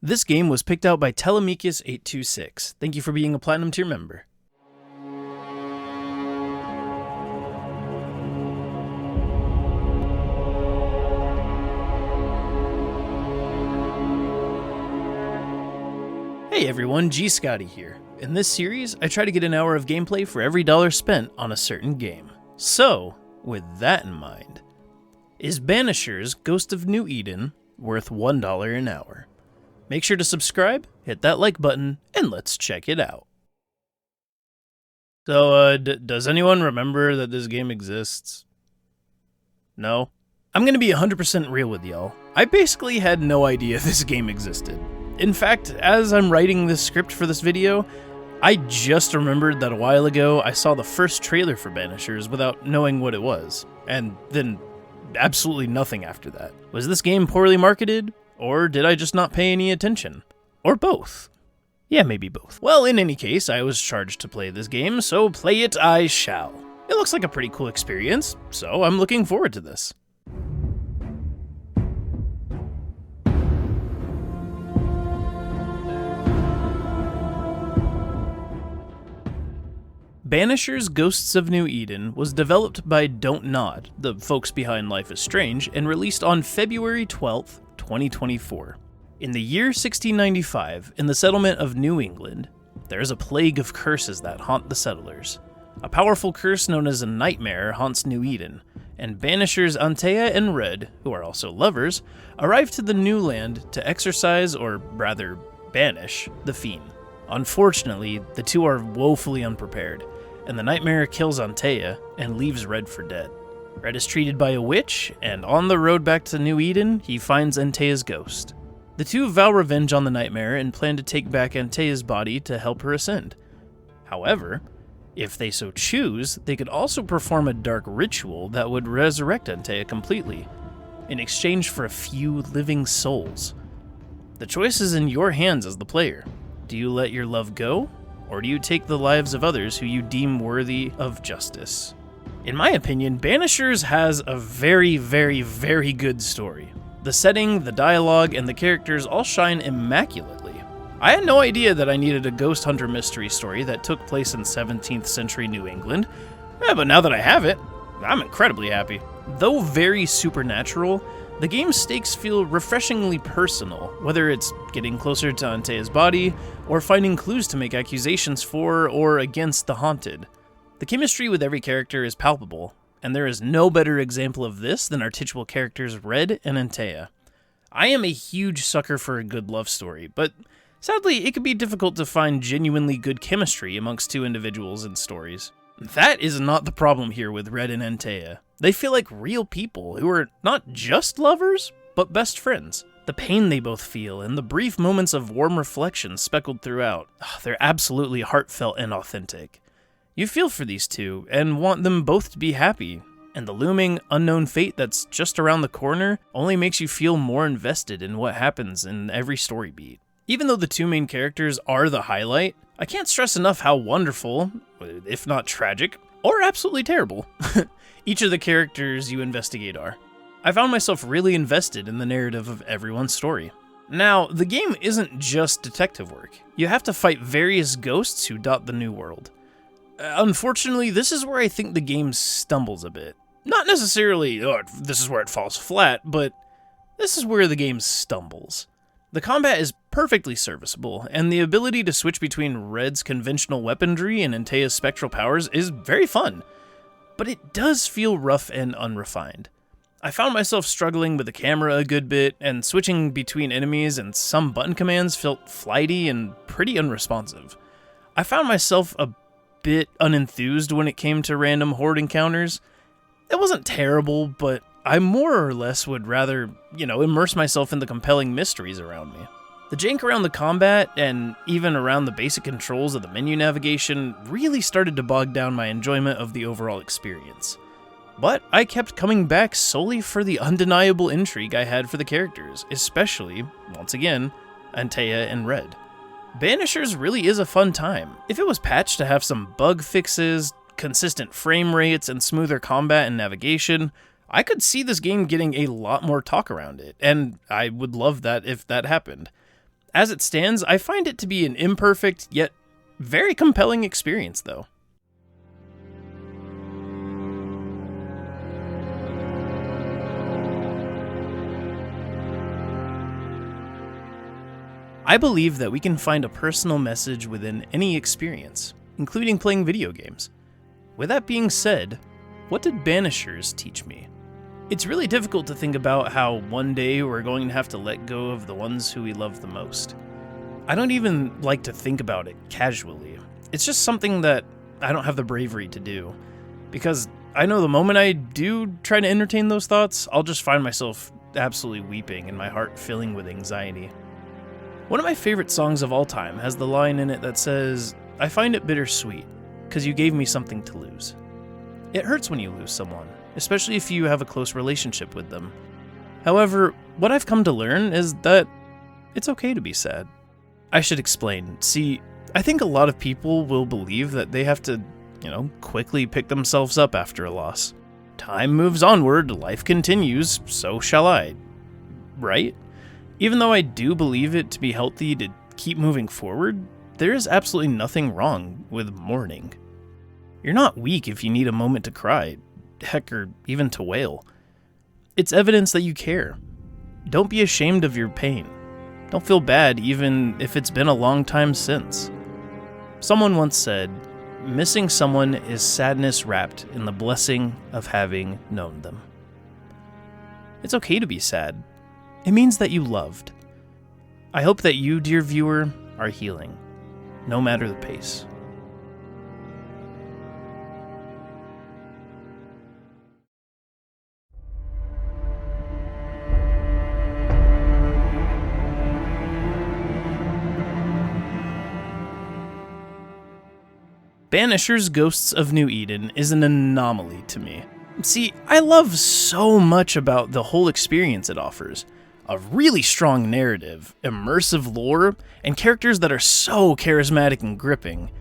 This game was picked out by Telemachus826. Thank you for being a Platinum Tier member. Hey everyone, g-scotty here. In this series, I try to get an hour of gameplay for every dollar spent on a certain game. So, with that in mind, is Banishers Ghost of New Eden worth $1 an hour? Make sure to subscribe, hit that like button, and let's check it out. So, does anyone remember that this game exists? No? I'm gonna be 100% real with y'all. I basically had no idea this game existed. In fact, as I'm writing this script for this video, I just remembered that a while ago I saw the first trailer for Banishers without knowing what it was, and then absolutely nothing after that. Was this game poorly marketed, or did I just not pay any attention? Or both? Yeah, maybe both. Well, in any case, I was charged to play this game, so play it I shall. It looks like a pretty cool experience, so I'm looking forward to this. Banishers Ghosts of New Eden was developed by Don't Nod, the folks behind Life is Strange, and released on February 12th, 2024. In the year 1695, in the settlement of New England, there is a plague of curses that haunt the settlers. A powerful curse known as a nightmare haunts New Eden, and Banishers Antea and Red, who are also lovers, arrive to the new land to exorcise, or rather, banish, the fiend. Unfortunately, the two are woefully unprepared, and the nightmare kills Antea and leaves Red for dead. Red is treated by a witch, and on the road back to New Eden, he finds Antea's ghost. The two vow revenge on the nightmare and plan to take back Antea's body to help her ascend. However, if they so choose, they could also perform a dark ritual that would resurrect Antea completely, in exchange for a few living souls. The choice is in your hands as the player. Do you let your love go, or do you take the lives of others who you deem worthy of justice? In my opinion, Banishers has a very, very, very good story. The setting, the dialogue, and the characters all shine immaculately. I had no idea that I needed a ghost hunter mystery story that took place in 17th century New England, but now that I have it, I'm incredibly happy. Though very supernatural, the game's stakes feel refreshingly personal, whether it's getting closer to Antea's body, or finding clues to make accusations for or against the haunted. The chemistry with every character is palpable, and there is no better example of this than our titular characters Red and Antea. I am a huge sucker for a good love story, but sadly it can be difficult to find genuinely good chemistry amongst two individuals in stories. That is not the problem here with Red and Antea. They feel like real people who are not just lovers, but best friends. The pain they both feel and the brief moments of warm reflection speckled throughout, they're absolutely heartfelt and authentic. You feel for these two and want them both to be happy, and the looming, unknown fate that's just around the corner only makes you feel more invested in what happens in every story beat. Even though the two main characters are the highlight, I can't stress enough how wonderful, if not tragic, or absolutely terrible, each of the characters you investigate are. I found myself really invested in the narrative of everyone's story. Now, the game isn't just detective work. You have to fight various ghosts who dot the new world. Unfortunately, this is where I think the game stumbles a bit. Not necessarily, this is where it falls flat, but this is where the game stumbles. The combat is perfectly serviceable, and the ability to switch between Red's conventional weaponry and Antea's spectral powers is very fun, but it does feel rough and unrefined. I found myself struggling with the camera a good bit, and switching between enemies and some button commands felt flighty and pretty unresponsive. I found myself a bit unenthused when it came to random horde encounters. It wasn't terrible, but I more or less would rather, immerse myself in the compelling mysteries around me. The jank around the combat, and even around the basic controls of the menu navigation, really started to bog down my enjoyment of the overall experience. But I kept coming back solely for the undeniable intrigue I had for the characters, especially, once again, Antea and Red. Banishers really is a fun time. If it was patched to have some bug fixes, consistent frame rates, and smoother combat and navigation, I could see this game getting a lot more talk around it, and I would love that if that happened. As it stands, I find it to be an imperfect, yet very compelling experience, though. I believe that we can find a personal message within any experience, including playing video games. With that being said, what did Banishers teach me? It's really difficult to think about how one day we're going to have to let go of the ones who we love the most. I don't even like to think about it casually. It's just something that I don't have the bravery to do, because I know the moment I do try to entertain those thoughts, I'll just find myself absolutely weeping and my heart filling with anxiety. One of my favorite songs of all time has the line in it that says, "I find it bittersweet, 'cause you gave me something to lose." It hurts when you lose someone, especially if you have a close relationship with them. However, what I've come to learn is that it's okay to be sad. I should explain. See, I think a lot of people will believe that they have to, quickly pick themselves up after a loss. Time moves onward, life continues, so shall I. Right? Even though I do believe it to be healthy to keep moving forward, there is absolutely nothing wrong with mourning. You're not weak if you need a moment to cry, heck, or even to wail. It's evidence that you care. Don't be ashamed of your pain. Don't feel bad even if it's been a long time since. Someone once said, "Missing someone is sadness wrapped in the blessing of having known them." It's okay to be sad. It means that you loved. I hope that you, dear viewer, are healing, no matter the pace. Banishers Ghosts of New Eden is an anomaly to me. See, I love so much about the whole experience it offers. A really strong narrative, immersive lore, and characters that are so charismatic and gripping.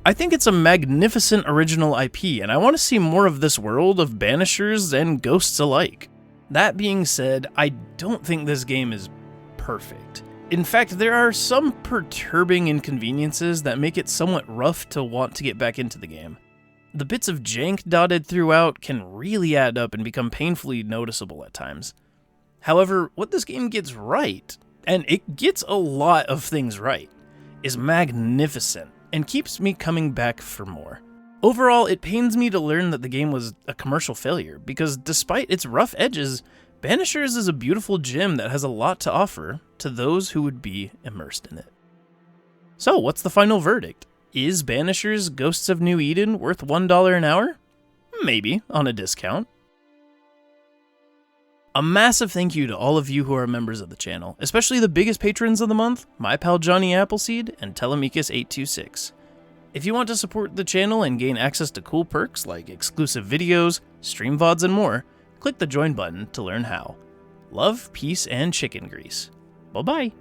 I think it's a magnificent original IP, and I want to see more of this world of Banishers and Ghosts alike. That being said, I don't think this game is perfect. In fact, there are some perturbing inconveniences that make it somewhat rough to want to get back into the game. The bits of jank dotted throughout can really add up and become painfully noticeable at times. However, what this game gets right, and it gets a lot of things right, is magnificent and keeps me coming back for more. Overall, it pains me to learn that the game was a commercial failure, because despite its rough edges, Banishers is a beautiful gem that has a lot to offer to those who would be immersed in it. So, what's the final verdict? Is Banishers Ghosts of New Eden worth $1 an hour? Maybe, on a discount. A massive thank you to all of you who are members of the channel, especially the biggest patrons of the month, my pal Johnny Appleseed and Telemachus826. If you want to support the channel and gain access to cool perks like exclusive videos, stream VODs, and more, click the join button to learn how. Love, peace, and chicken grease. Bye-bye.